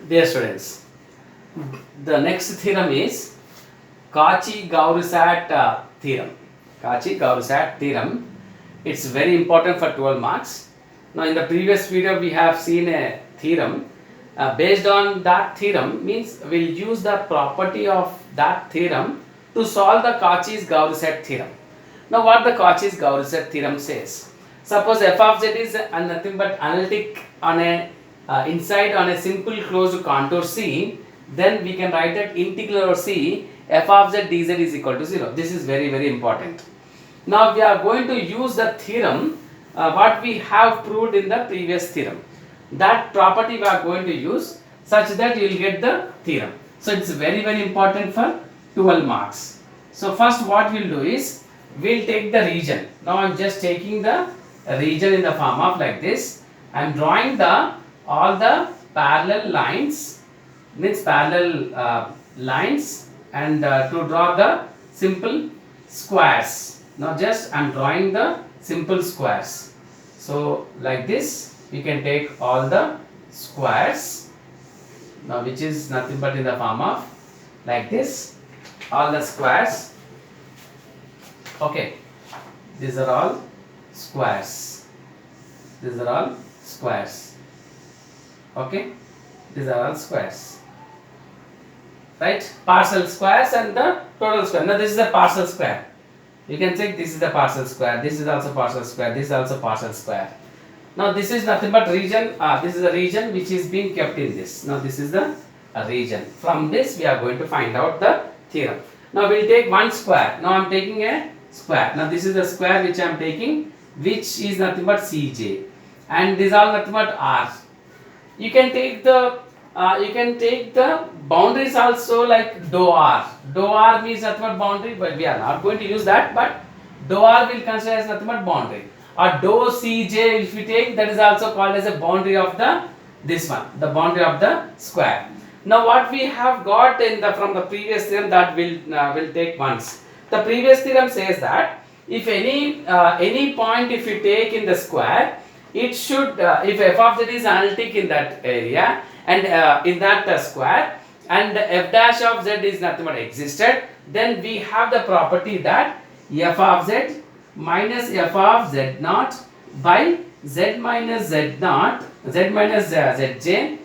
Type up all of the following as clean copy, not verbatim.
Dear students, the next theorem is Cauchy-Gaussat theorem. Cauchy-Gaussat theorem. It's very important for 12 marks. Now, in the previous video, we have seen a theorem. Based on that theorem, means we'll use the property of that theorem to solve the Cauchy-Gaussat theorem. Now, what the Cauchy-Gaussat theorem says? Suppose f of z is nothing but analytic on a inside on a simple closed contour C, then we can write that integral of C f of z dz is equal to 0. This is very important. Now we are going to use the theorem what we have proved in the previous theorem. That property we are going to use such that you will get the theorem. So it's very important for 12 marks. So first what we'll do is we'll take the region. Now I'm just taking the region in the form of like this. I'm drawing the all the parallel lines, means parallel lines, and to draw the simple squares. Now just I'm drawing the simple squares. So like this you can take all the squares, now which is nothing but in the form of like this, all the squares. Okay, these are all squares. These are all squares. Okay, these are all squares, right? Partial squares and the total square. Now this is the partial square. You can check this is the partial square. This is also partial square. This is also partial square. Now this is nothing but region. This is the region which is being kept in this. Now this is the region. From this we are going to find out the theorem. Now we will take one square. Now I am taking a square. Now this is the square which I am taking, which is nothing but Cj, and these are nothing but R. You can take the boundaries also, like dou R. Dou R means nothing but boundary, but we are not going to use that. But dou R will consider as nothing but boundary. Or dou Cj, if you take, that is also called as a boundary of the this one, the boundary of the square. Now what we have got in the from the previous theorem, that will take once. The previous theorem says that if any point if you take in the square, it should if f of z is analytic in that area and in that square, and f dash of z is nothing but existed, then we have the property that f of z minus f of z naught by z minus z naught, z minus zj,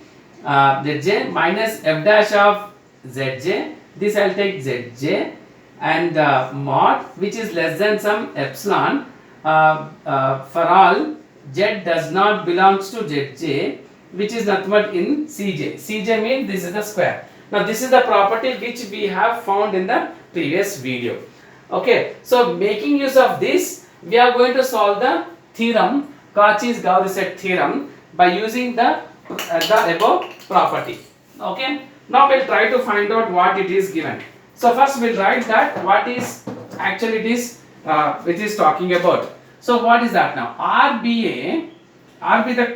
zj minus f dash of zj, this I will take zj, and mod, which is less than some epsilon for all z does not belongs to zj, which is nothing but in cj. Cj means this is the square. Now this is the property which we have found in the previous video. Okay, so making use of this, we are going to solve the theorem, Cauchy-Gaussat theorem, by using the above property. Okay, now we'll try to find out what it is given. So first we'll write that what is actually it is talking about. So what is that now? RBA, RB the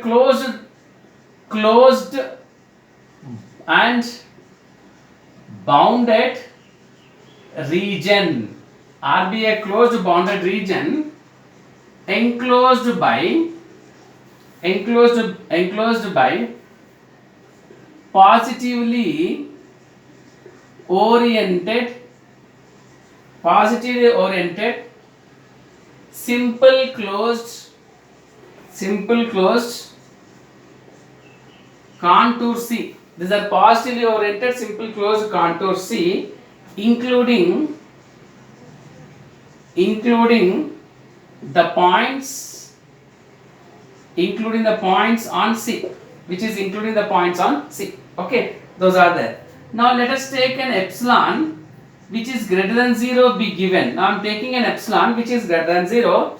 closed and bounded region. RBA closed bounded region enclosed by positively oriented simple closed contour C. These are positively oriented simple closed contour C, including the points on C, which is including the points on C. Okay, those are there. Now let us take an epsilon which is greater than 0 be given. Now I am taking an epsilon which is greater than 0,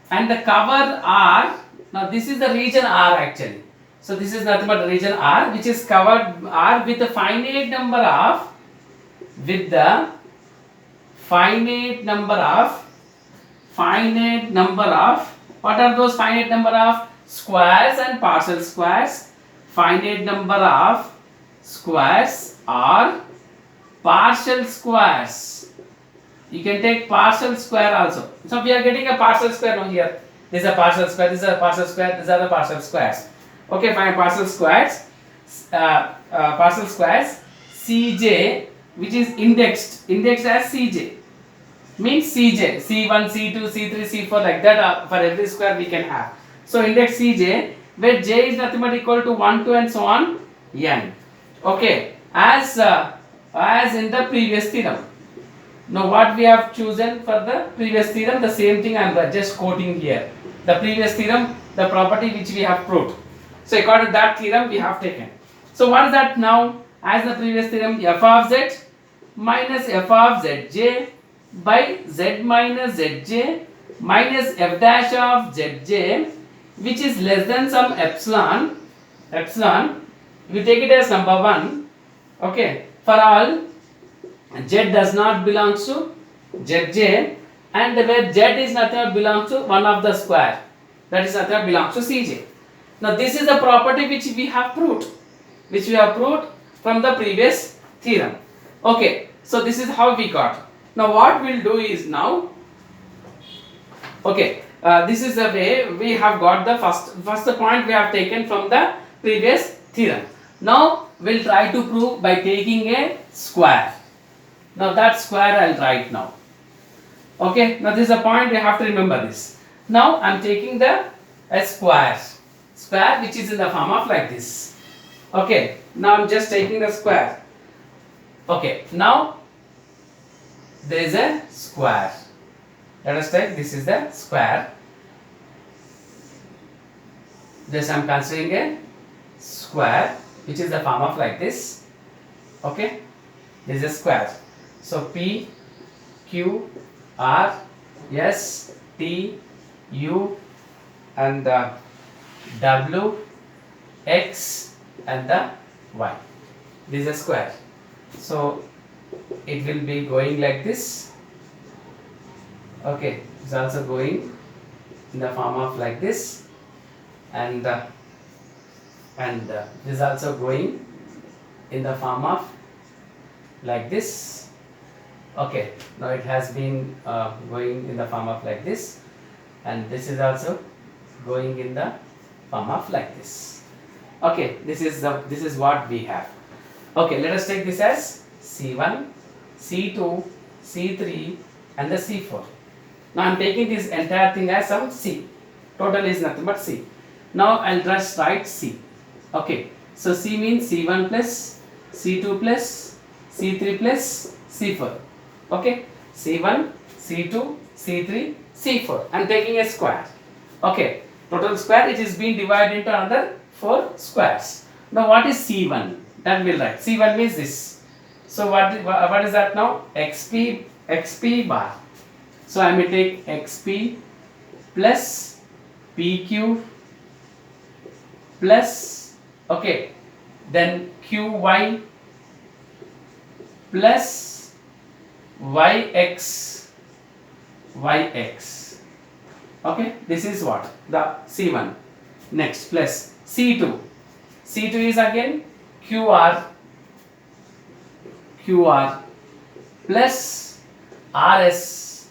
and the cover R. Now this is the region R actually. So this is nothing but region R, which is covered R with the finite number of what are those finite number of squares and partial squares? Finite number of squares or partial squares. You can take partial square also. So we are getting a partial square now here. This is a partial square, this is a partial square, these are the partial squares. Okay, fine, partial squares. partial squares Cj, which is indexed as Cj, means Cj, C1, C2, C3, C4, like that, for every square we can have. So index Cj, where j is nothing but equal to 1, 2 and so on n. Okay, as in the previous theorem. Now what we have chosen for the previous theorem, the same thing I am just quoting here. The previous theorem, the property which we have proved. So according to that theorem we have taken. So what is that now? As the previous theorem, f of z minus f of zj by z minus zj minus f dash of zj, which is less than some epsilon. We take it as number 1. Okay, for all z does not belongs to zj, and where z is nothing but belongs to one of the square, that is nothing but belongs to cj. Now this is the property which we have proved from the previous theorem. Okay, so this is how we got. Now what we'll do is now, okay, this is the way we have got the first point we have taken from the previous theorem. Now we'll try to prove by taking a square. Now that square I'll write now. Okay, now this is a point we have to remember this. Now I'm taking a square which is in the form of like this. Okay, now I'm just taking the square. Okay, now there is a square. Let us take, this is the square. Just I'm considering a square which is the form of like this. Okay, this is a square. So P, Q, R, S, T, U and the W, X and the Y. This is a square. So it will be going like this. Okay, it's also going in the form of like this, and this is also going in the form of like this. Okay, now it has been going in the form of like this, and this is also going in the form of like this. Okay, this is what we have. Okay, let us take this as C1, C2, C3 and the C4. Now I am taking this entire thing as some C. Total is nothing but C. Now I'll just write C. Okay, so C means C1 plus C2 plus C3 plus C4. Okay, C1, C2, C3, C4. I am taking a square. Okay, total square, it is being divided into another 4 squares. Now what is C1? That will write. C1 means this. So what is that now? XP bar. So I may take XP plus PQ plus, okay, then QY plus YX. Okay, this is what? The C1. Next, plus C2. C2 is again QR plus RS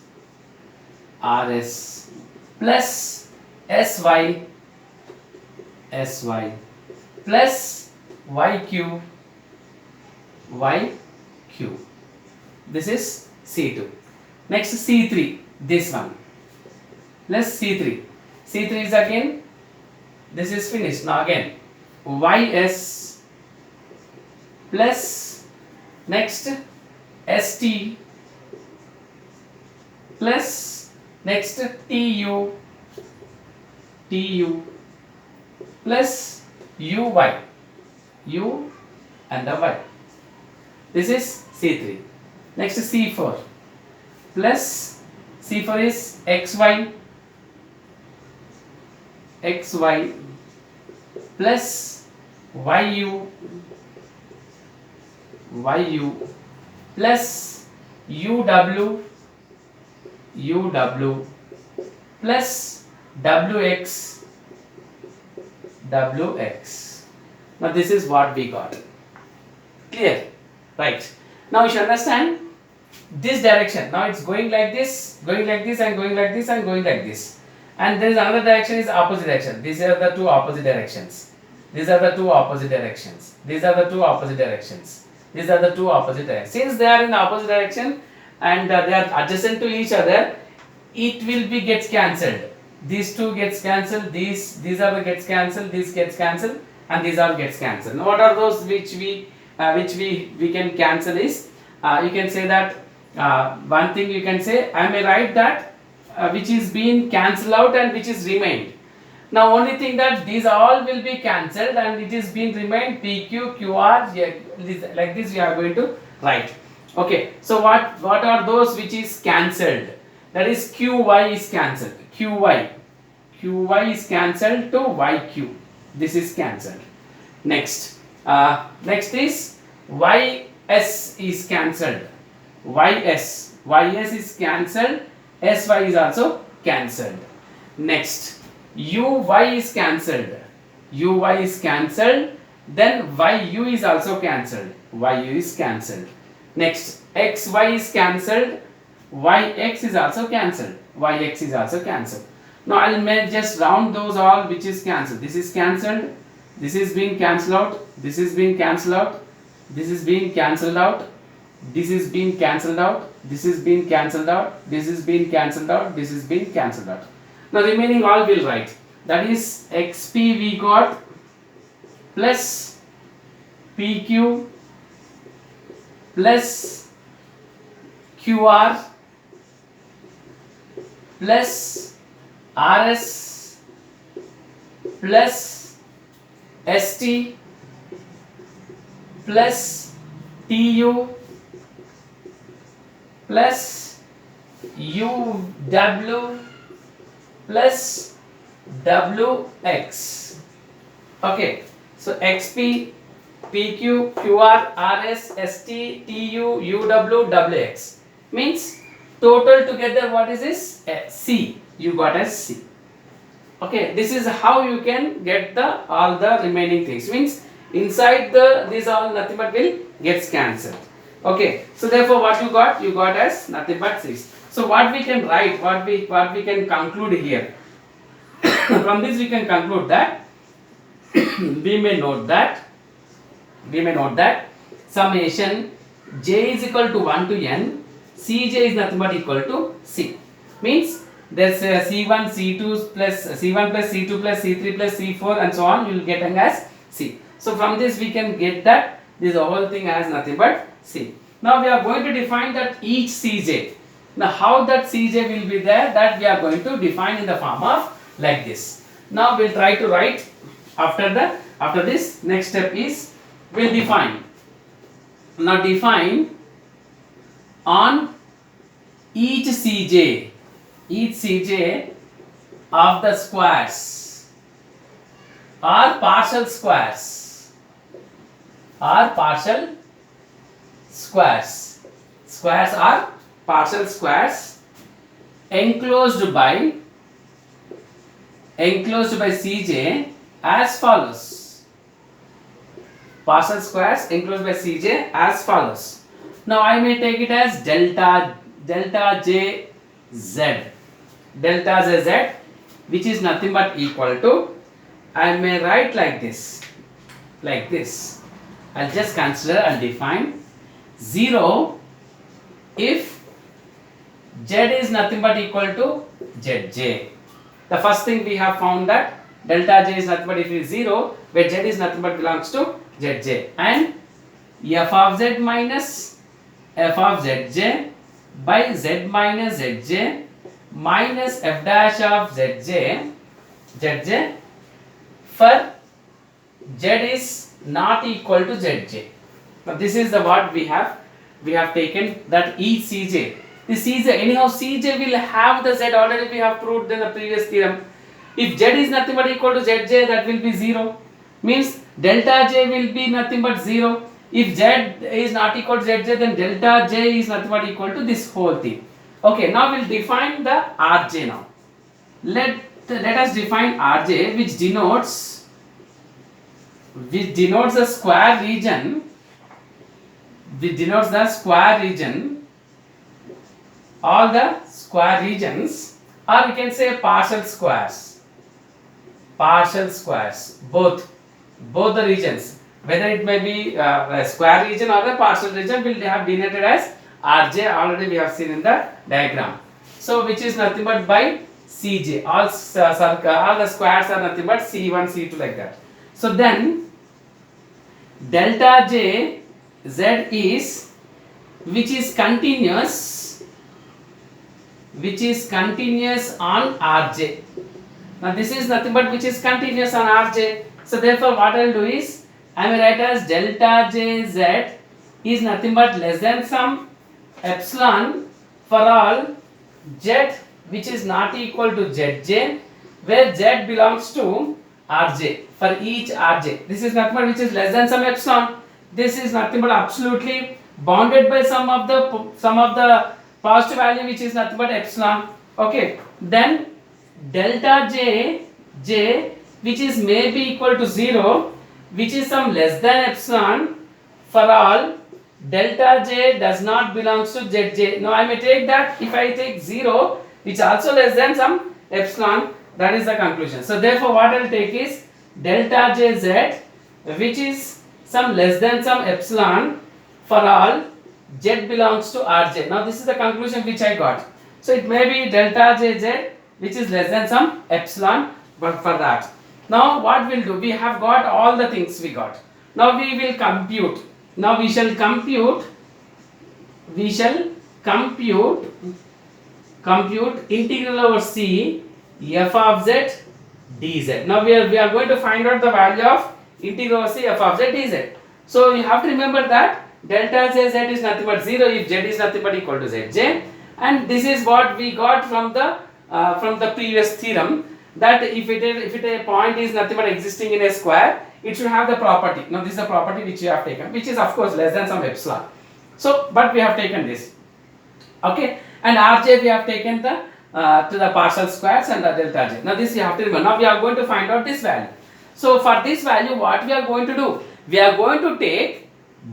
plus SY plus YQ. This is C2. Next C3, this one, plus C3. C3 is again, this is finished. Now again YS plus next ST plus next TU plus UY, U and the Y. This is C3. Next C4 plus C4 is XY plus YU plus UW plus WX. Now this is what we got. Clear? Right. Now you should understand this direction. Now it's going like this, going like this, and going like this, and going like this. And there is another direction is opposite direction. These are the two opposite directions. These are the two opposite directions. These are the two opposite directions. These are the two opposite directions. Since they are in the opposite direction and they are adjacent to each other, it will be gets cancelled. These two gets cancelled. These are the gets cancelled. This gets cancelled, and these are gets cancelled. Now, what are those which we can cancel is you can say that one thing you can say, I may write that which is being cancelled out and which is remained. Now only thing that these all will be cancelled and it is being remained PQ, QR, like this we are going to write. Okay, so what are those which is cancelled? That is QY is cancelled. QY is cancelled to YQ. This is cancelled. Next, next is YS is cancelled. YS is cancelled. SY is also cancelled. Next, UY is cancelled. UY is cancelled. Then YU is also cancelled. YU is cancelled. Next, XY is cancelled. YX is also cancelled. YX is also cancelled. Now I will just round those all which is cancelled. This is cancelled. This is being cancelled out. This is being cancelled out. This is being cancelled out. This is being cancelled out. This is being cancelled out. This is being cancelled out. This is being cancelled out. Now remaining all will write. That is XP we got plus PQ plus QR plus RS plus ST plus TU plus UW plus WX. Okay, so XP, PQ, QR, RS, ST, TU, UW, WX means total together what is this? C. You got as C. Okay, this is how you can get the all the remaining things. Means inside the these all nothing but will gets cancelled. Okay, so therefore what you got? You got as nothing but 6. So what we can write, what we can conclude here. From this we can conclude that we may note that summation j is equal to 1 to n, Cj is nothing but equal to C. Means there's C1, C2 plus C1 plus C2 plus C3 plus C4 and so on, you will get as C. So from this we can get that this whole thing as nothing but C. Now we are going to define that each Cj. Now how that Cj will be there, that we are going to define in the form of like this. Now we'll try to write after this. Next step is we'll define. Now define on each Cj of the squares or partial squares are partial squares enclosed by Cj as follows. Partial squares enclosed by Cj as follows. Now I may take it as delta j z, which is nothing but equal to, I may write like this. I'll just consider and define 0 if z is nothing but equal to zj. The first thing we have found that delta j is nothing but if it is 0, where z is nothing but belongs to zj, and f of z minus f of zj by z minus zj minus f dash of zj for z is not equal to zj. Now this is the what we have taken that each Cj. The Cj, anyhow Cj will have the z, already we have proved in the previous theorem. If z is nothing but equal to zj, that will be 0. Means delta j will be nothing but 0. If z is not equal to zj, then delta j is nothing but equal to this whole thing. Okay, now we'll define the Rj now. Let us define Rj, which denotes the square region. All the square regions, or we can say partial squares, both both the regions, whether it may be a square region or a partial region, will have denoted as Rj. Already we have seen in the diagram. So which is nothing but by Cj. All all the squares are nothing but C1, C2 like that. So then delta J Z is which is continuous on Rj. Now this is nothing but which is continuous on Rj. So therefore what I will do is I will write as delta Jz is nothing but less than some epsilon for all z which is not equal to zj, where z belongs to Rj, for each Rj. This is nothing but which is less than some epsilon. This is nothing but absolutely bounded by some of the positive value which is nothing but epsilon. Okay, then delta j which is may be equal to 0, which is some less than epsilon for all delta j does not belongs to zj. Now I may take that, if I take 0 which also less than some epsilon, that is the conclusion. So therefore what I will take is delta jz which is some less than some epsilon for all z belongs to Rj. Now this is the conclusion which I got. So it may be delta jz which is less than some epsilon, but for that. Now what we'll do, we have got all the things we got. Now we will compute. Now we shall compute integral over C f of z dz. Now we are going to find out the value of integral over C f of z dz. So you have to remember that delta jz is nothing but 0 if z is nothing but equal to zj, and this is what we got from the previous theorem, that if a point is nothing but existing in a square, it should have the property. Now this is the property which we have taken, which is of course less than some epsilon. So but we have taken this. Okay, and Rj we have taken the to the partial squares and the delta j. Now this you have to remember. Now we are going to find out this value. So for this value what we are going to do? We are going to take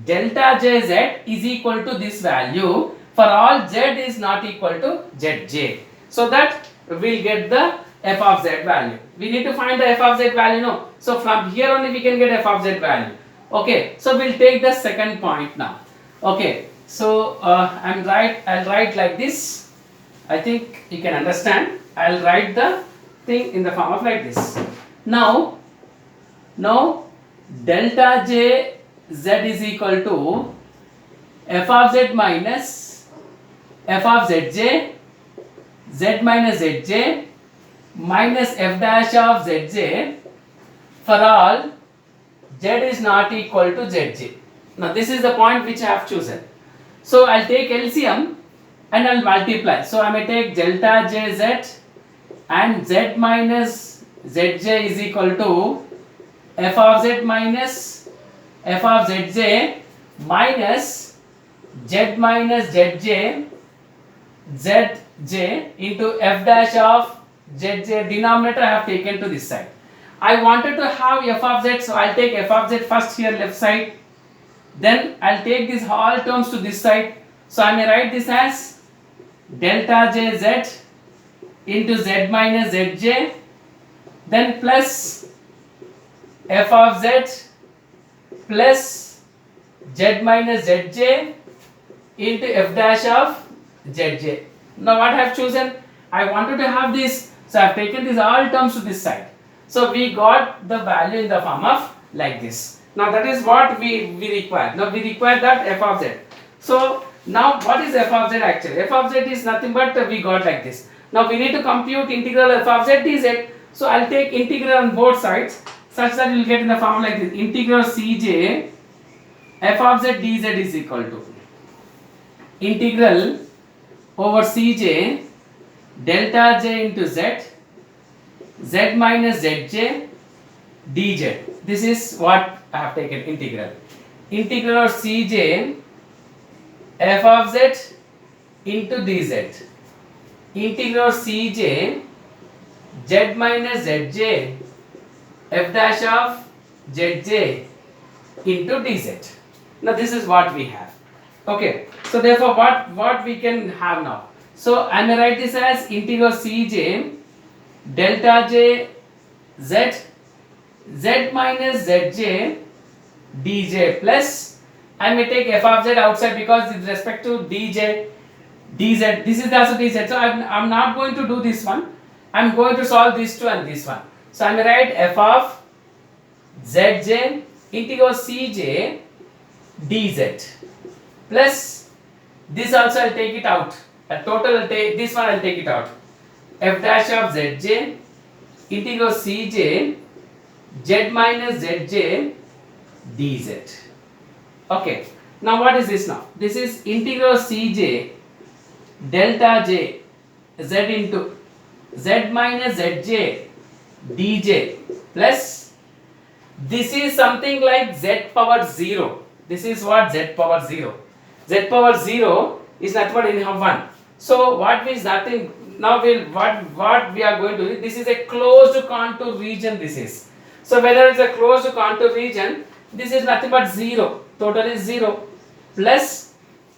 delta jz is equal to this value for all z is not equal to zj. So that we will get the f of z value. We need to find the f of z value, no? So from here only we can get f of z value. Okay, so we'll take the second point now. Okay, so I'll write like this. I think you can understand. I'll write the thing in the form of like this. Now delta j z is equal to f of z minus f of zj, z minus zj minus f dash of zj for all z is not equal to zj. Now this is the point which I have chosen. So I'll take LCM and I'll multiply. So I may take delta jz and z minus zj is equal to f of z minus f of zj minus z minus zj zj into f dash of zj. Denominator I have taken to this side. I wanted to have f of z, so I'll take f of z first here left side. Then I'll take these all terms to this side. So I may write this as delta jz into z minus zj, then plus f of z plus z minus zj into f dash of zj. Now what I have chosen? I wanted to have this, so I have taken these all terms to this side. So we got the value in the form of like this. Now that is what we require. Now we require that f of z. So now what is f of z actually? F of z is nothing but we got like this. Now we need to compute integral f of z dz. So I'll take integral on both sides such that you will get in the form like this. Integral Cj f of z dz is equal to integral over Cj delta j into z, z minus zj dz. This is what I have taken integral. Integral of Cj f of z into dz. Integral of Cj z minus zj f dash of zj into dz. Now this is what we have. Okay, so therefore what we can have now? So I may write this as integral Cj delta j z z minus zj dj plus, I may take f of z outside because with respect to dj dz, this is also dz, so I'm not going to do this one. I'm going to solve these two and this one. So I may write f of zj integral cj dz plus, this also I'll take it out. A total I'll take, this one I'll take it out. F dash of zj integral cj z minus zj dz. Okay. Now what is this now? This is integral cj delta j z into z minus zj dj plus, this is something like z power 0. This is what z power 0. Z power 0 is nothing but anyhow 1. So what means nothing. Now what we are going to do, this is a closed contour region this is. So whether it's a closed contour region, this is nothing but 0. Total is 0 plus,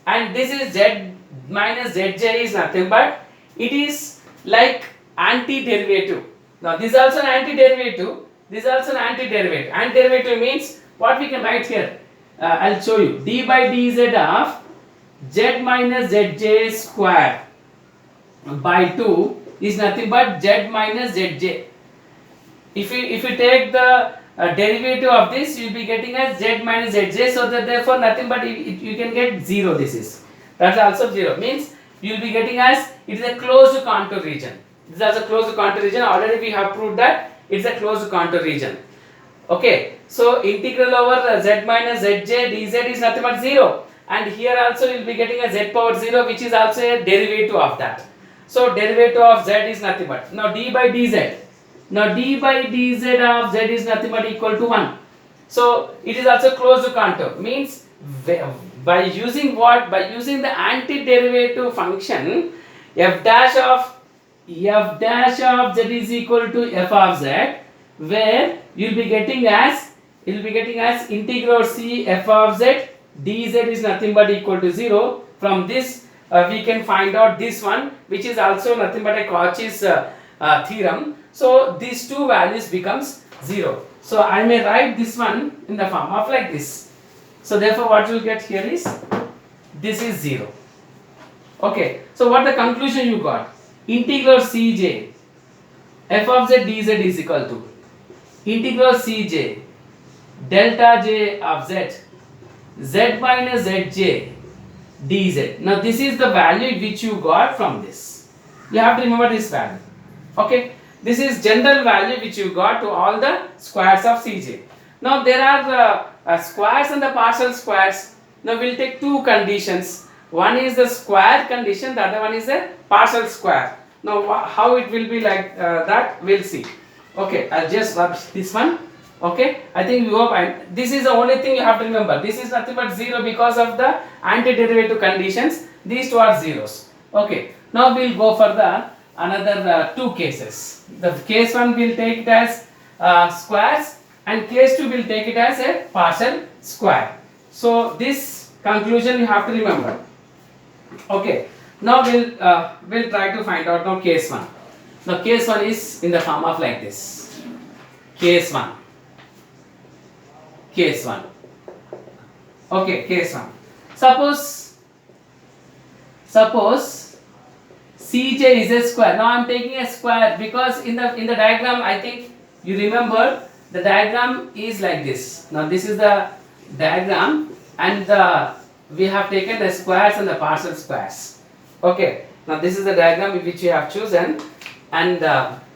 and this is z minus zj is nothing but, it is like antiderivative. Now this is also an antiderivative, this is also an antiderivative. Antiderivative means what we can write here. I'll show you. D by dz of z minus zj square by 2 is nothing but z minus zj. If you take the derivative of this, you will be getting as z minus zj, so that therefore nothing but you can get 0. This is, that's also 0, means you will be getting as, it is a closed contour region. This is also closed contour region. Already we have proved that it's a closed contour region. Okay, so integral over z minus zj dz is nothing but 0, and here also you will be getting a z power 0, which is also a derivative of that. So derivative of z is nothing but, now d by dz. Now d by dz of z is nothing but equal to 1. So it is also closed contour, means by using what? By using the antiderivative function, f dash of z is equal to f of z, where you will be getting as integral c f of z dz is nothing but equal to 0. From this we can find out this one, which is also nothing but a Cauchy's theorem. So these two values becomes 0. So I may write this one in the form of like this. So therefore what you will get here is, this is 0. Okay, so what the conclusion you got? Integral cj f of z dz is equal to integral cj delta j of z z minus zj dz. Now this is the value which you got from this. You have to remember this value. Okay, this is general value which you got to all the squares of cj. Now there are squares and the partial squares. Now we will take two conditions. One is the square condition, the other one is a partial square. Now how it will be like that, we'll see. Okay, I'll just rub this one. Okay, I think you hope this is the only thing you have to remember. This is nothing but 0 because of the antiderivative conditions. These two are zeros. Okay, now we'll go for the another two cases. The case 1 will take it as squares, and case 2 will take it as a partial square. So this conclusion you have to remember. Okay, now we'll try to find out now case 1. Now case 1 is in the form of like this. Case 1. Case 1. Okay, case 1. Suppose Cj is a square. Now I am taking a square because in the diagram, I think you remember the diagram is like this. Now this is the diagram, and we have taken the squares and the partial squares. Okay, now this is the diagram which you have chosen, and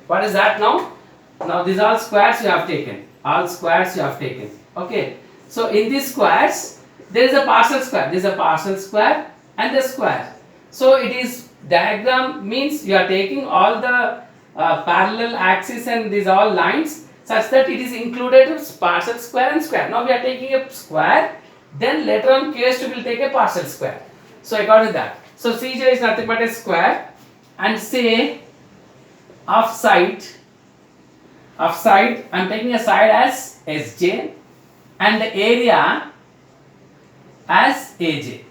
what is that now? Now these are all squares you have taken. All squares you have taken. Okay, so in these squares there is a partial square. There is a partial square and the square. So it is diagram means you are taking all the parallel axis and these all lines such that it is included partial square and square. Now we are taking a square, then later on case 2 will take a partial square. So according to that, so Cj is nothing but a square, and say of side I am taking a side as Sj and the area as Aj.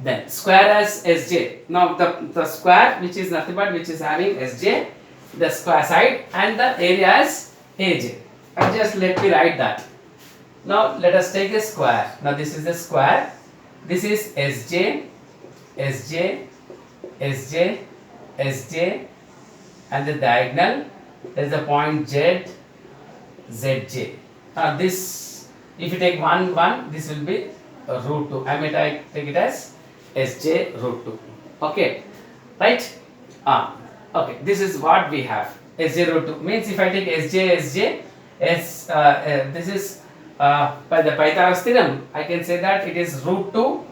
Then square as Sj. Now the square which is nothing but which is having Sj the square side and the area is AJ. And just let me write that. Now let us take a square. Now this is the square. This is SJ, SJ, SJ, SJ, and the diagonal. There is a point Z, ZJ. Now this, if you take 1, 1, this will be root 2. I may take it as SJ root 2. Okay, right? Okay, this is what we have. SJ root 2 means if I take SJ, SJ, this is by the Pythagoras theorem, I can say that it is root 2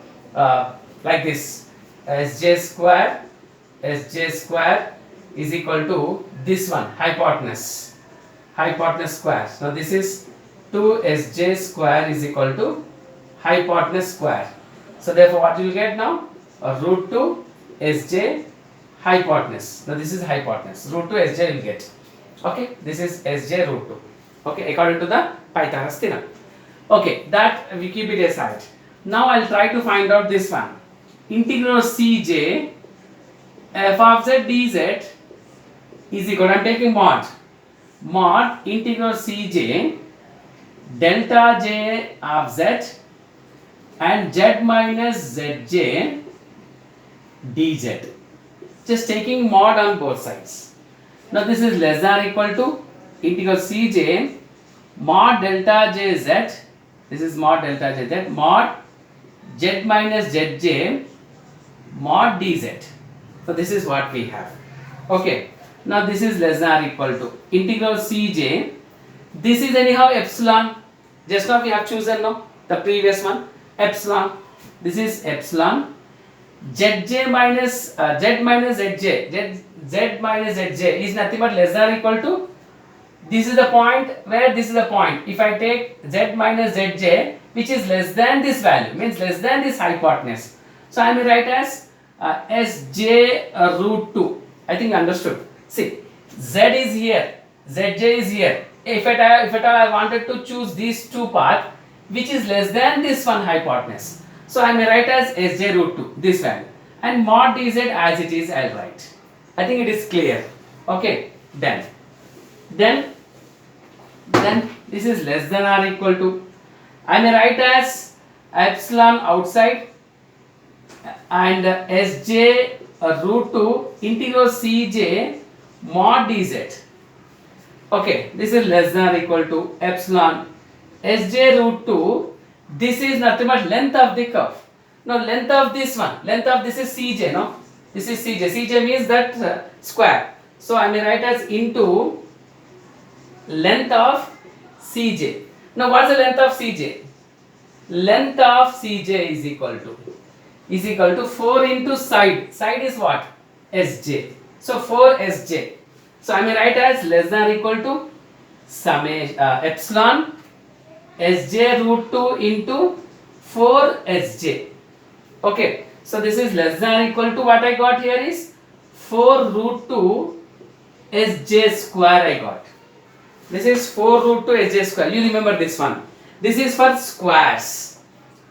like this. SJ square is equal to this one, hypotenuse square. So this is 2SJ square is equal to hypotenuse square. So therefore what you will get now? Root 2 SJ hypotenuse. Now this is hypotenuse. Root 2 SJ will get. Okay, this is SJ root 2. Okay, according to the Pythagoras theorem. Okay, that we keep it aside. Now I'll try to find out this one. Integral Cj f of z dz is equal, I'm taking mod integral Cj delta j of z and z minus zj dz. Just taking mod on both sides. Now this is less than or equal to integral Cj mod delta jz. This is mod delta jz mod z minus zj mod dz. So this is what we have. Okay. Now this is less than or equal to integral Cj. This is anyhow epsilon. Just now we have chosen no the previous one epsilon. This is epsilon. Zj minus z minus zj. Z minus zj is nothing but less than or equal to. This is the point where this is the point. If I take z minus zj, which is less than this value, means less than this hypotenuse. So I may write as sj root 2. I think understood. See, z is here, zj is here. If at all I wanted to choose these two paths, which is less than this one hypotenuse. So I may write as sj root 2, this value. And mod dz as it is, I'll write. I think it is clear. Okay, then this is less than or equal to, I may write as epsilon outside and sj root 2 integral Cj mod dz. Okay, this is less than or equal to epsilon sj root 2. This is nothing but length of the curve. Now length of this one, length of this is Cj, no? This is Cj. Cj means that square. So I may write as into length of Cj. Now what's the length of Cj? Length of Cj is equal to 4 into side. Side is what? Sj. So 4 Sj. So I may write as less than or equal to summation epsilon Sj root 2 into 4 Sj. Okay. So this is less than or equal to, what I got here is 4 root 2 Sj square I got. This is 4 root 2 Sj square. You remember this one. This is for squares.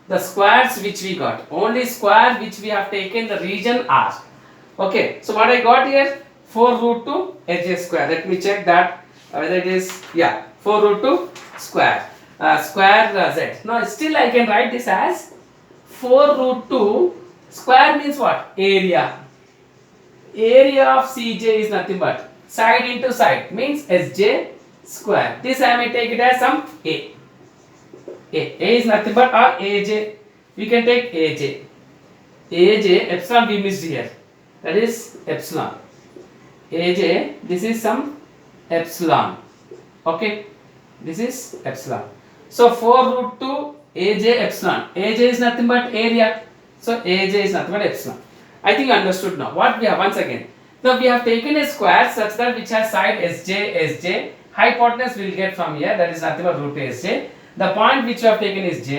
The squares which we got. Only square which we have taken the region R. Okay. So what I got here? 4 root 2 Sj square. Let me check that whether it is, yeah, 4 root 2 square. Z. Now still I can write this as 4 root 2 square means what? Area. Area of Cj is nothing but side into side means Sj square. This I may take it as some A. A is nothing but Aj. We can take Aj. Aj, epsilon we missed here. That is epsilon. Aj, this is some epsilon. Okay. This is epsilon. So 4 root 2 Aj epsilon. Aj is nothing but area. So Aj is nothing but epsilon. I think you understood now. What we have once again. Now we have taken a square such that which has side Sj. Hypotenuse we will get from here. That is nothing but root 2 Sj. The point which you have taken is z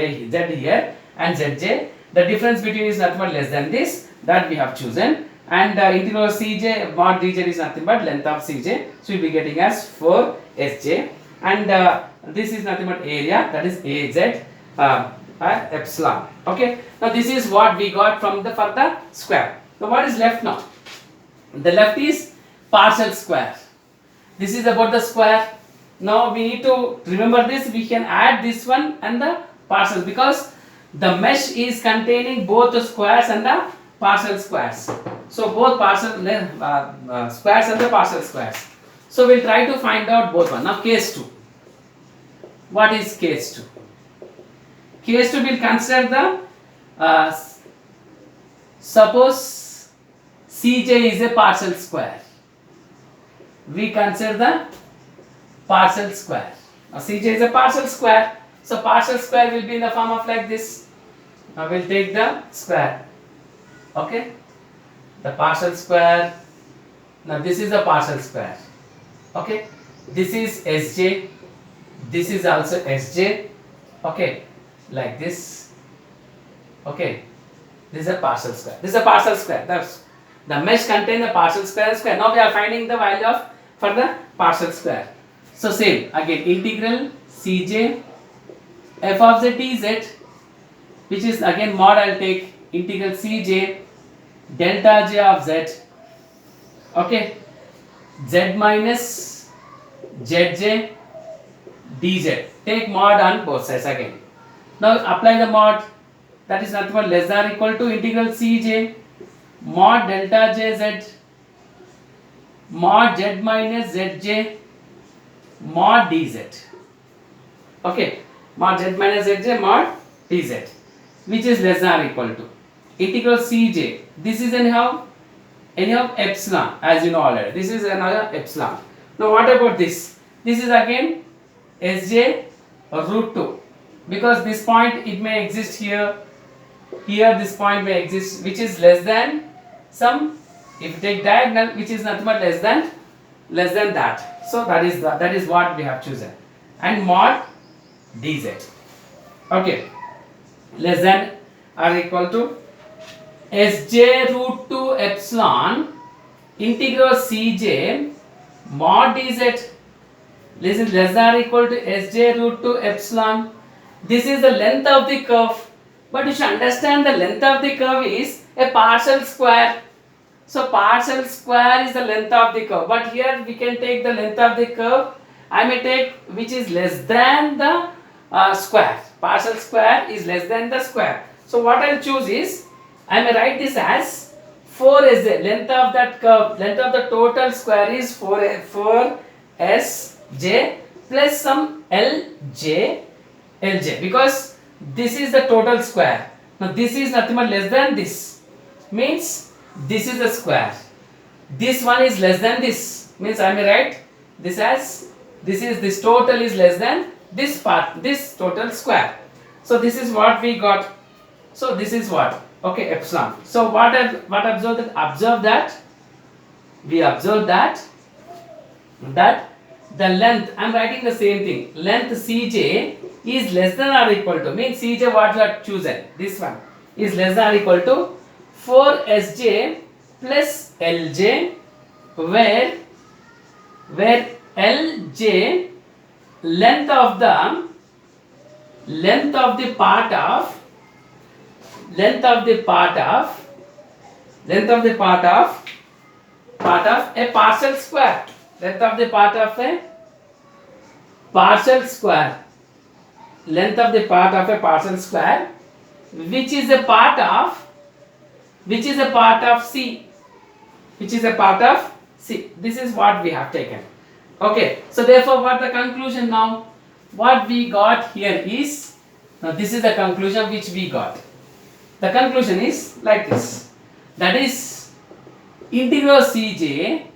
here and zj. The difference between is nothing but less than this. That we have chosen. And integral Cj mod dz is nothing but length of Cj. So we will be getting as 4 Sj. And this is nothing but area. That is Az epsilon. Okay. Now this is what we got from the for the square. Now what is left now? The left is partial square. This is about the square. Now we need to remember this. We can add this one and the parcels because the mesh is containing both the squares and the partial squares. So both partial squares and the partial squares. So we'll try to find out both one. Now case 2. What is case 2? Case 2 will consider the suppose Cj is a partial square. We consider the partial square. Now Cj is a partial square. So partial square will be in the form of like this. Now we'll take the square. Okay. The partial square. Now this is a partial square. Okay. This is Sj. This is also Sj. Okay. Like this. Okay. This is a partial square. This is a partial square. The mesh contains the partial square and square. Now we are finding the value of for the partial square. So same again, integral Cj f of z dz, which is again mod. I'll take integral Cj delta j of z. Okay, z minus zj dz. Take mod on both sides again. Now apply the mod. That is nothing but less than or equal to integral Cj mod delta jz mod z minus zj mod dz. Okay, mod z minus zj mod dz, which is less than or equal to integral Cj. This is anyhow epsilon, as you know already. This is another epsilon. Now what about this? This is again Sj root 2, because this point it may exist here. Here this point may exist, which is less than some. If you take diagonal, which is nothing but less than that. So that is what we have chosen. And mod dz. Okay, less than or equal to Sj root 2 epsilon integral Cj mod dz. This is less than or equal to Sj root 2 epsilon. This is the length of the curve. But you should understand the length of the curve is a partial square. So partial square is the length of the curve. But here we can take the length of the curve. I may take which is less than the square. Partial square is less than the square. So what I will choose is, I may write this as 4 as the length of that curve. Length of the total square is 4 Sj plus some Lj because this is the total square. Now this is nothing but less than this. Means this is the square. This one is less than this. Means I may write this as this total is less than this part, this total square. So this is what we got. So this is what? Okay, epsilon. So what observe that? Observe that we observe that the length, I am writing the same thing. Length Cj is less than or equal to, means Cj what you have chosen, this one is less than or equal to 4 Sj plus Lj, where Lj length of the part of a partial square. Length of the part of a partial square. Length of the part of a partial square, which is a part of C. Which is a part of C. This is what we have taken. Okay. So therefore, what the conclusion now? What we got here is, now this is the conclusion which we got. The conclusion is like this. That is integral Cj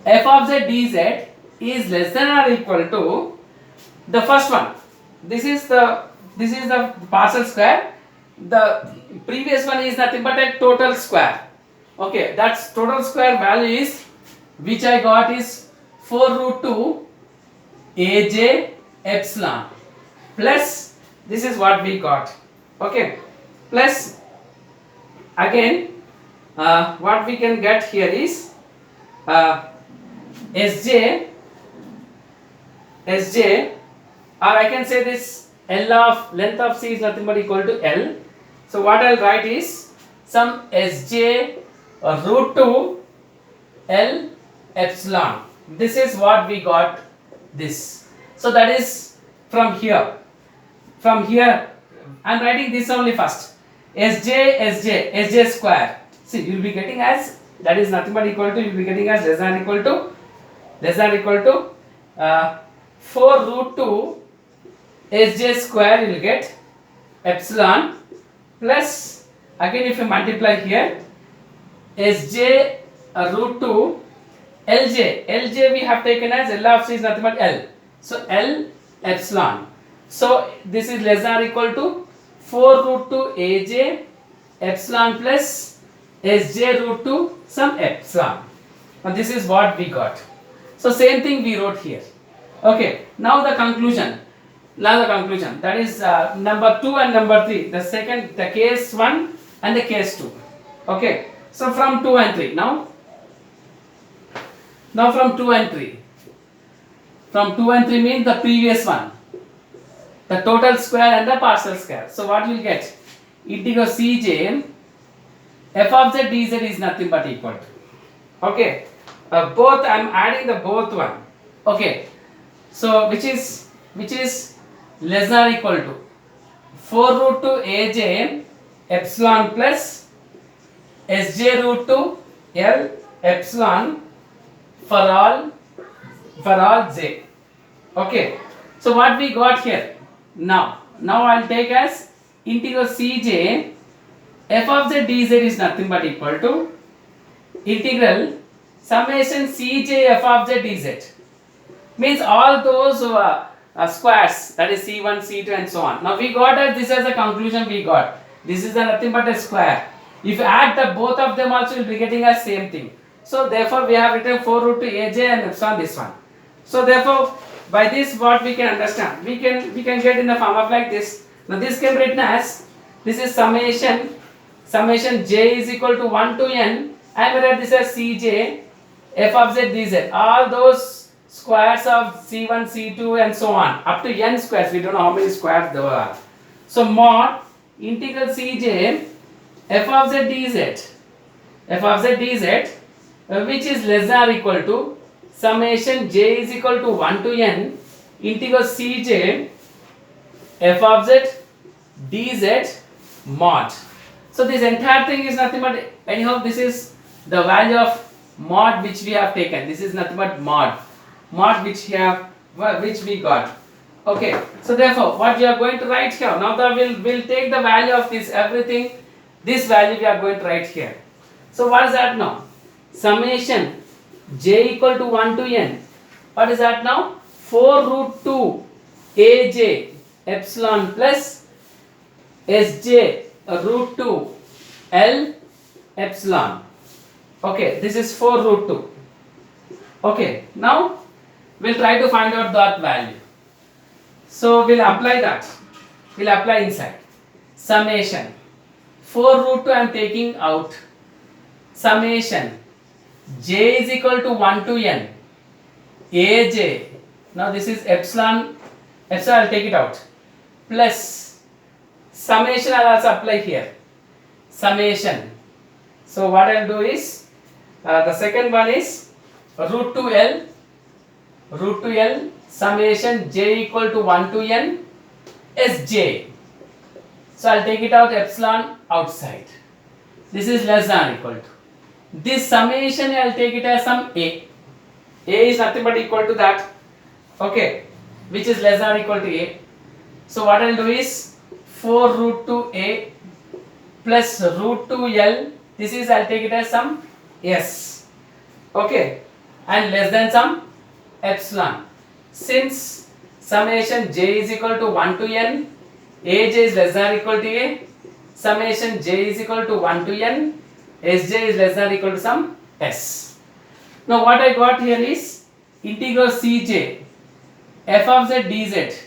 f of z dz is less than or equal to the first one. This is the partial square. The previous one is nothing but a total square. Okay, that's total square value is, which I got is 4 root 2 aj epsilon plus, this is what we got. Okay, plus again what we can get here is Sj, or I can say this L of length of C is nothing but equal to L. So what I'll write is some Sj root 2 L epsilon. this is what we got this. So that is from here. From here, I am writing this only first. Sj square. See, you will be getting as, that is nothing but equal to, you will be getting as less than equal to 4 root 2 Sj square, you will get epsilon plus, again if you multiply here, Sj root 2 Lj we have taken as L of C is nothing but L. So L epsilon. So this is less than or equal to 4 root 2 Aj epsilon plus Sj root 2 some epsilon. Now this is what we got. So same thing we wrote here. Okay, now the conclusion. That is number 2 and number 3. The case 1 and the case 2. Okay, so from 2 and 3. Now from 2 and 3. From 2 and 3 means the previous one. The total square and the partial square. So what you will get? Integral Cj f of z dz is nothing but equal to. Okay. Both I am adding the both one. Okay. So which is less than or equal to 4 root 2 Aj epsilon plus Sj root 2 L epsilon for all j. Okay. So what we got here? Now I'll take as integral Cj f of z dz is nothing but equal to integral summation Cj f of z dz. Means all those squares, that is C1, C2 and so on. Now we got as this as a conclusion we got. This is nothing but a square. If you add the both of them also, you will be getting a same thing. So therefore we have written 4 root 2 Aj and epsilon this one. So therefore by this what we can understand, we can get in the form of like this. Now this can be written as, this is summation j is equal to 1 to n. I will write this as Cj f of z dz. All those squares of C1, C2 and so on up to n squares. We don't know how many squares there are. So mod integral Cj f of z dz which is less than or equal to summation j is equal to 1 to n integral Cj f of z dz mod. So this entire thing is nothing but, anyhow this is the value of mod which we have taken. This is nothing but mod which we got. Okay, so therefore what we are going to write here, now we'll take the value of this everything, this value we are going to write here. So what is that now? Summation j equal to 1 to n. What is that now? 4 root 2 Aj epsilon plus Sj root 2 L epsilon. Okay, this is 4 root 2. Okay, now we'll try to find out that value. So we'll apply that. We'll apply inside. Summation 4 root 2 I am taking out. Summation j is equal to 1 to n Aj. Now this is epsilon I'll take it out. Plus summation I'll also apply here. Summation. So what I'll do is the second one is root 2l summation j equal to 1 to n Sj. So I'll take it out, epsilon outside. This is less than or equal to. This summation I'll take it as some a. A is nothing but equal to that. Okay, which is less than or equal to a. So what I'll do is 4 root 2 a plus root 2 l. This is, I'll take it as some s. Okay, and less than some epsilon. Since summation j is equal to 1 to n, Aj is less than or equal to a, summation j is equal to 1 to n, Sj is less than or equal to some s. Now what I got here is integral Cj f of z dz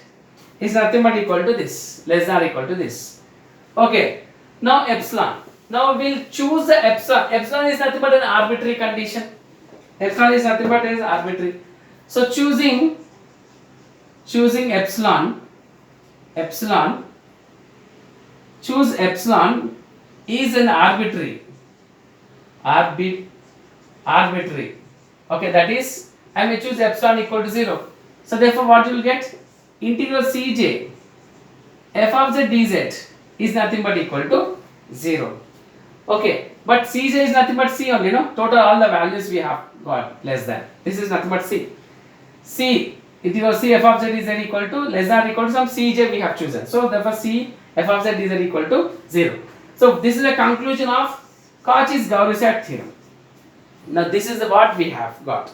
is nothing but equal to this, less than or equal to this. Okay, now epsilon. Now we'll choose the epsilon. Epsilon is nothing but an arbitrary condition. Epsilon is nothing but is arbitrary. So choosing epsilon, choose epsilon is an arbitrary. Okay, that is I may choose epsilon equal to 0. So therefore what you will get? Integral Cj f of z dz is nothing but equal to 0. Okay, but Cj is nothing but C only, no? Total all the values we have got less than. This is nothing but C. C integral C f of z dz equal to less than or equal to some Cj we have chosen. So therefore C f of z dz equal to 0. So this is a conclusion of Cauchy-Gauss theorem. Now this is what we have got.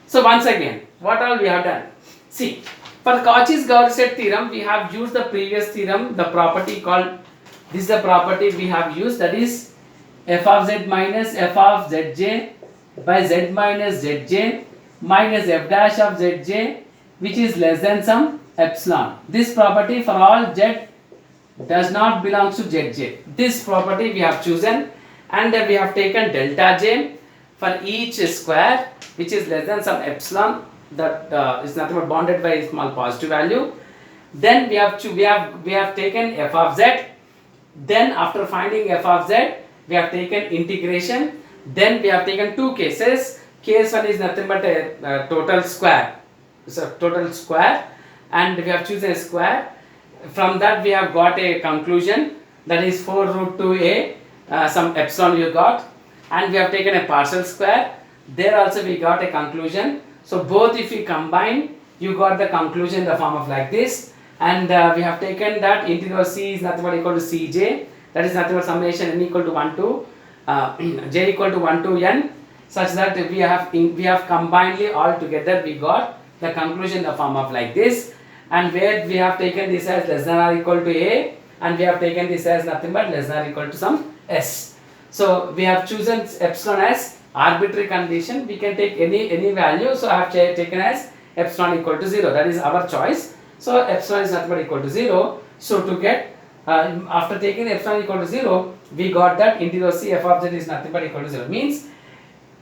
So once again, what all we have done? See, for Cauchy-Gauss theorem, we have used the previous theorem, the property called, this is the property we have used, that is f of z minus f of zj by z minus zj minus f dash of zj, which is less than some epsilon. This property for all z does not belong to zj. This property we have chosen, and we have taken delta j for each square which is less than some epsilon, that is nothing but bounded by a small positive value. Then we have taken f of z. Then after finding f of z, we have taken integration. Then we have taken two cases. Case 1 is nothing but a total square. So total square, and we have chosen a square. From that we have got a conclusion, that is 4 root 2a, some epsilon you got, and we have taken a partial square. There also we got a conclusion. So both if we combine, you got the conclusion in the form of like this. And we have taken that integral C is nothing but equal to Cj, that is nothing but summation n equal to 1 to j equal to 1 to n, such that we have combinedly all together we got the conclusion in the form of like this. And where we have taken this as less than or equal to a, and we have taken this as nothing but less than or equal to some s. So we have chosen epsilon as arbitrary condition. We can take any value. So I have taken as epsilon equal to 0. That is our choice. So epsilon is nothing but equal to 0. So to get after taking epsilon equal to 0, we got that integral C f of z is nothing but equal to 0. Means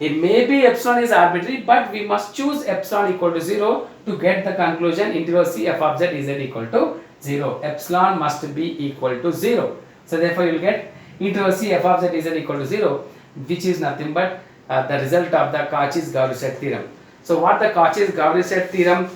it may be epsilon is arbitrary, but we must choose epsilon equal to 0 to get the conclusion integral C f of z is equal to 0. Epsilon must be equal to 0. So therefore you will get integral C f of z is equal to 0, which is nothing but the result of the Cauchy-Gauss theorem. So what the Cauchy-Gauss theorem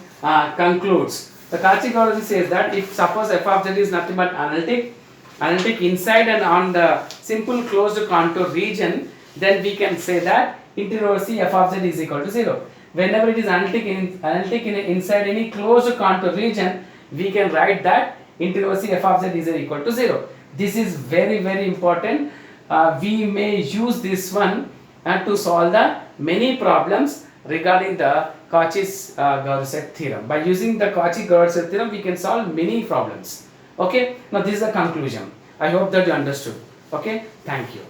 concludes? The Cauchy-Gauss says that if suppose f of z is nothing but analytic inside and on the simple closed contour region, then we can say that integral C f of z is equal to 0. Whenever it is analytic inside any closed contour region, we can write that integral C f of z is equal to 0. This is very important. We may use this one to solve the many problems regarding the Cauchy-Gauss theorem. By using the Cauchy-Gauss theorem, we can solve many problems. Okay. Now this is the conclusion. I hope that you understood. Okay. Thank you.